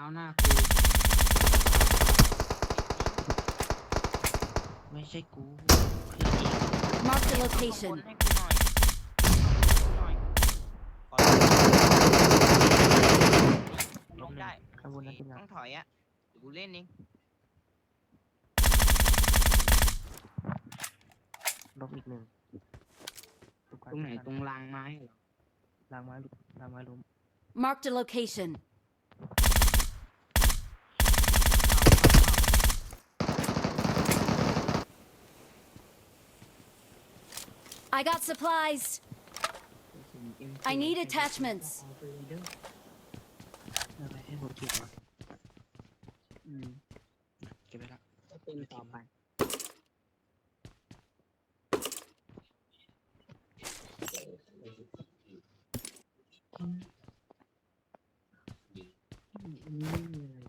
าวหน้ากูไม่ใช่กูเพื่อนเอง Mark the ข้างบน location. ให้กูหน่อยหน่อยขอลงได้ ข้างบนนั่นเป็นไง ต้องถอยอ่ะเดี๋ยวกูเล่นเอง ลบอีกหนึ่ง ตรงไหนตรงรางไม้เหรอ รางไม้รางไม้ล้ม Marked a location. I got supplies. I need attachments. อะไรให้ผมเก็บวะ เก็บไปละเป็นต่อไปไม่มีอะไร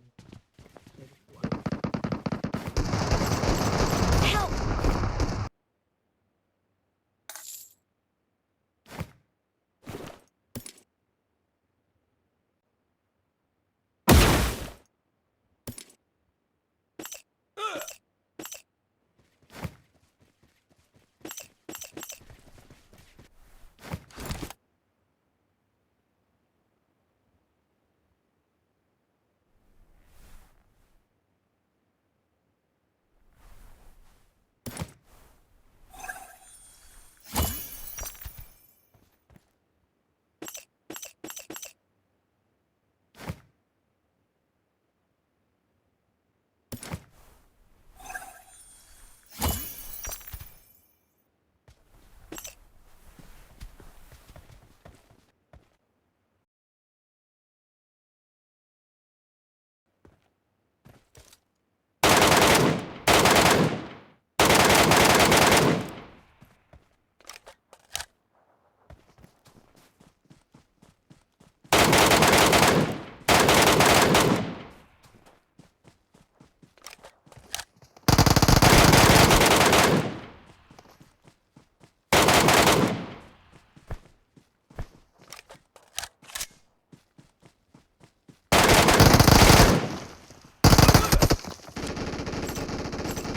Help!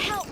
Help!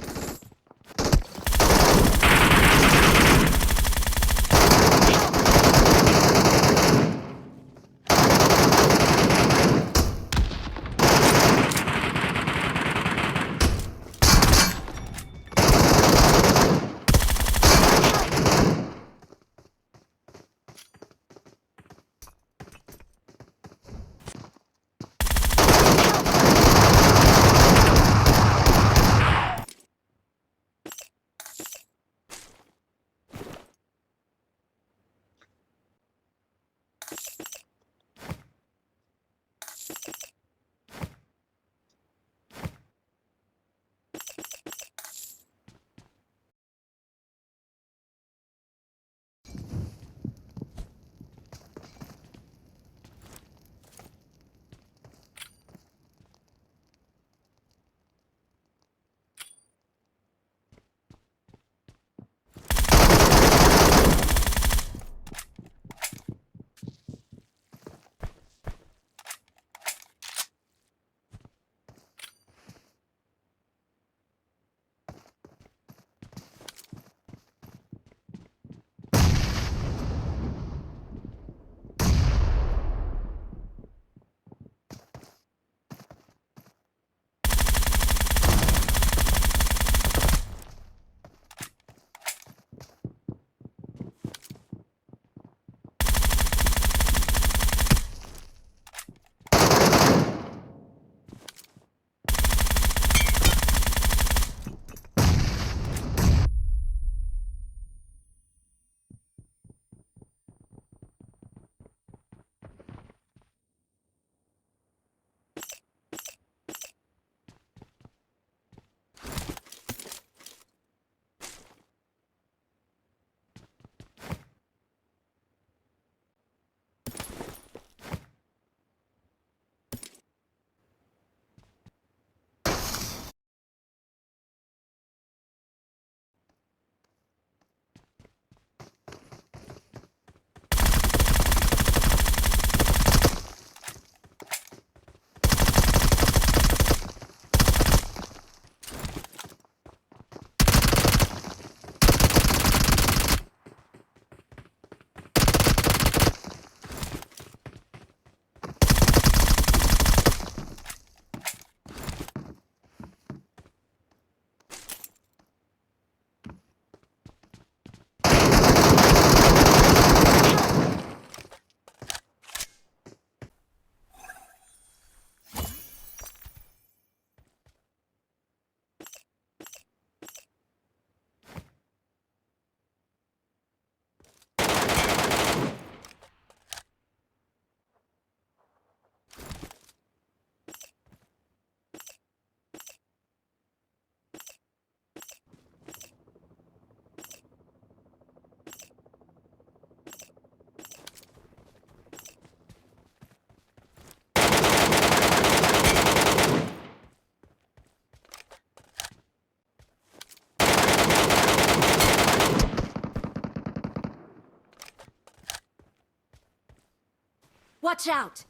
Watch out!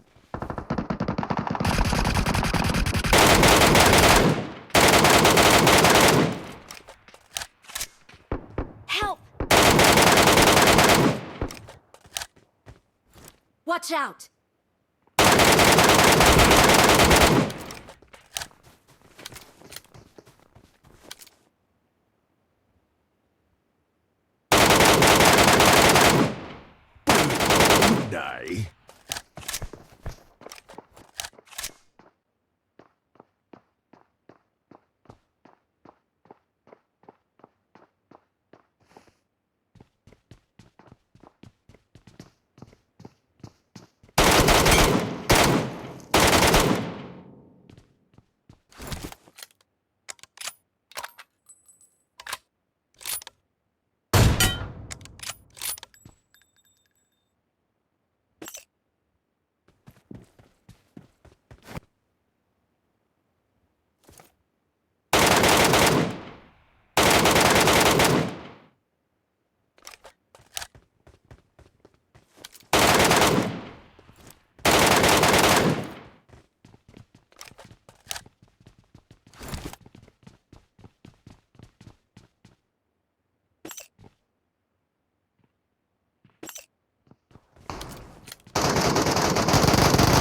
Help! Watch out! Die.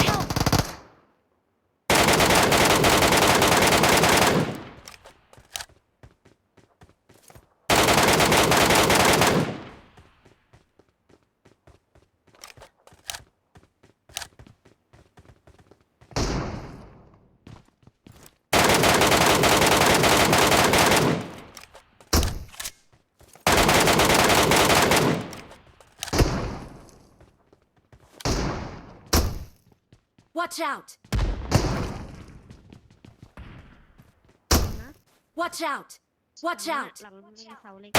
Help! Watch out! นะ Watch out! Watch หลัง out! หลังเสาเล็ก